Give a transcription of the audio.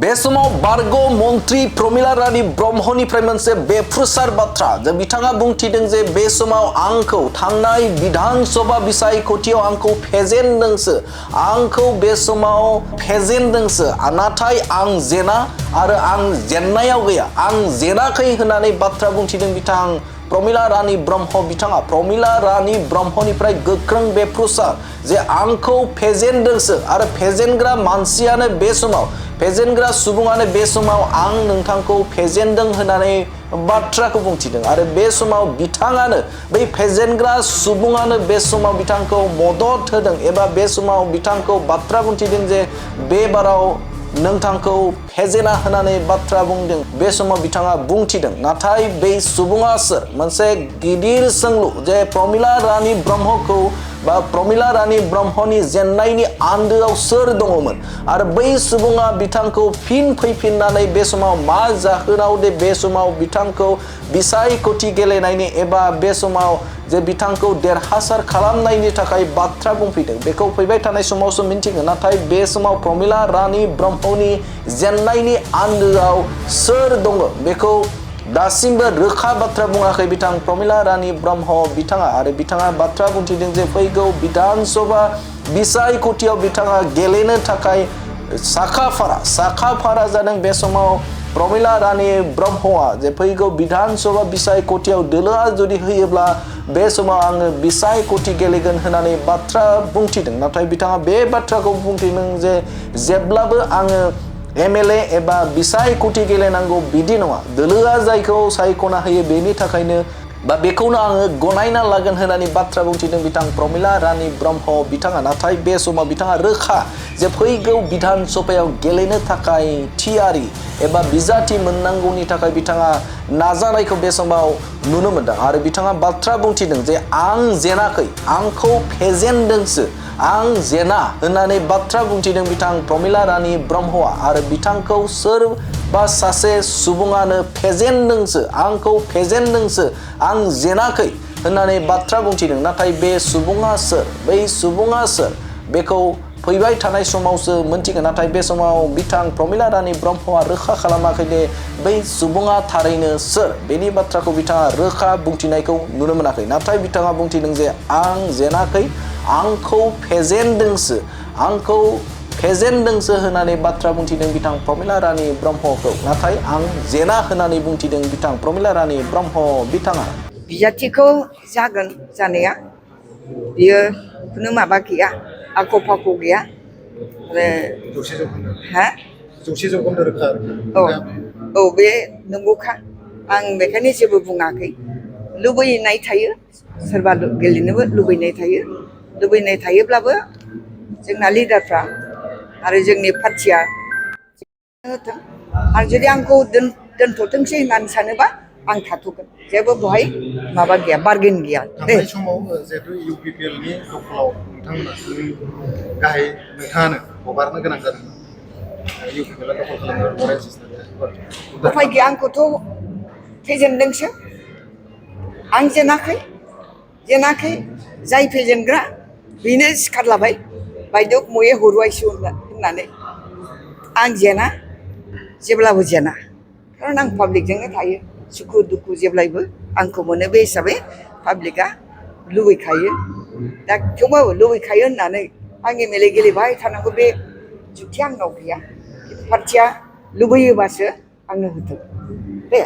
बे समाव बारग' मन्त्रि प्रमिला रानी ब्रह्मनिफ्राय मोनसे बेफ्रुसार बाथ्रा जे बिथाङा बुंथिदों जे बे समाव आंखौ थांनाय विधान सभा बिसायख'थियाव आंखौ फेजेनदोंसो आंखौ बे समाव फेजेनदोंसो नाथाय आं जेना आरो आं जेननायाव गैया आं जेनाखै होननानै बाथ्रा बुंथिदों बिथां प्रमिला रानी ब्रह्म बिथाङा प्रमिला रानी ब्रह्मनिफ्राय गोख्रों बेफ्रुसार जे आंखौ फेजेनदोंसो आरो फेजेनग्रा मानसियानो बे समाव फेजेनग्रा सुबुङानो बे समाव आं नोंथांखौ फेजेनदों होननानै बाथ्राखौ बुंथिदों आरो बे समाव बिथाङानो बै फेजेनग्रा सुबुङानो बे समाव बिथांखौ मदद होदों एबा बे समाव बिथांखौ बाथ्रा बुंथिदों जे बे बाराव नोंथांखौ फेजेना होननानै बाथ्रा बुंदों बे समाव बिथाङा बुंथिदों नाथाय बै सुबुङा सोर मोनसे गिदिर सोंलु जे प्रमिला रानी ब्रह्मखौ बा प्रमिला रानी ब्रह्मनि जेननायनि आन्दोआव सोर दङमोन आरो बै सुबुङा बिथांखौ फिन फैफिननानै बे समाव मा जाहोनाव दे बे समाव बिथांखौ बिसायख'थि गेलेनायनि एबा बे समाव जे बिथांखौ देरहासार खालामनायनि थाखाय बाथ्रा बुंफैदों बेखौ फैबाय थानाय समावसो मिन्थिगोन नाथाय बे समाव प्रमिला रानी ब्रह्मनि जेननायनि आन्दोआव सोर दङ बेखौ दासिमबो रोखा बाथ्रा बुङाखै बिथां प्रमिला रानी ब्रह्म बिथाङा आरो बिथाङा बाथ्रा बुंथिदों जे फैगौ विधान सभा बिसायख'थियाव बिथाङा गेलेनो थाखाय साखाफारा जादों बे समाव प्रमिला रानी ब्रह्मआ जे फैगौ विधान सभा बिसायख'थियाव दोलोआ जुदि होयोब्ला बे समाव आङो बिसायख'थि गेलेगोन होननानै बाथ्रा बुंथिदों नाथाय बिथाङा बे बाथ्राखौ बुंथिदों जे जेब्लाबो आङो एमएलए एबा बिसायख'थि गेलेनांगौ बिदि नङा दोलोआ जायखौ सायख'ना होयो बेनि थाखायनो बा बेखौनो आङो गनायना लागोन होननानै बाथ्रा बुंथिदों बिथां प्रमिला रानी ब्रह्म बिथाङा नाथाय बे समाव बिथाङा रोखा जे फैगौ विधान सभायाव गेलेनो थाखाय थियारि एबा बिजाथि मोननांगौनि थाखाय बिथाङा नाजानायखौ बे समाव नुनो मोनदों आरो बिथाङा बाथ्रा बुंथिदों जे आं जेनाखै आंखौ फेजेनदोंसो आं जेना होननानै बाथ्रा बुंथिदों बिथां प्रमिला रानी ब्रह्मआ आरो बिथांखौ सोर बा सासे सुबुङानो फेजेनदोंसो आंखौ फेजेनदोंसो आं जेनाखै होननानै बाथ्रा बुंथिदों नाथाय बे सुबुङा सोर बै सुबुङा सोर बेखौ फैबाय थानाय समावसो मोनथिगोन नाथाय बे समाव बिथां प्रमिला रानी ब्रह्मआ रोखा खालामाखै दे बै सुबुङा थारैनो सोर बेनि बाथ्राखौ बिथाङा रोखा बुंथिनायखौ नुनो मोनाखै नाथाय बिथाङा बुंथिदों जे आं जेनाखै आंखौ फेजेनदोंसो होननानै बाथ्रा बुंथिदों बिथां प्रमिला रानी ब्रह्मखौ नाथाय आं जेना होननानै बुंथिदों बिथां प्रमिला रानी ब्रह्म बिथाङा बिजाथिखौ जागोन जानाया बियो खुनु माबा गैया आख' फाख' गैया जौसे जौखोन्दो रोखा औ बे नंगौखा आं बेखायनो जेबो बुङाखै लुबैनाय थायो सोरबा गेलेनोबो लुबैनाय थायोब्लाबो जोंना लिडारफ्रा आरो जोंनि पार्टिया होथों आरो जुदि आंखौ दोनथ'थोंसै होननानै सानोबा आं थाथ'गोन जेबो बहाय माबा गैया बार्गेन गैया थांनाय समाव जिहेतु इउपिपिएलनि दखलाव नोंथांमोना गाहाय नोंथाङानो हगारनो गोनां जादों इउपिपिएलआ दखल खालामनो उफाय गैया आंखौथ' फेजेनदोंसो आं जेनाखै जाय फेजेनग्रा बेनो सिखारलाबाय बायद' मये हरुवायसो होननानै आं जेना जेब्लाबो जेना खारन आं पाब्लिकजोंनो थायो सुखु दुखु जेब्लायबो आंखौ मोनो बे हिसाबै पाब्लिकआ लुबैखायो दा थेवबाबो लुबैखायो होननानै आं एमएलए गेलेबाय थानांगौ बे जुक्तिया आंनाव गैया पार्टिया लुबैयोबासो आंनो होथों दे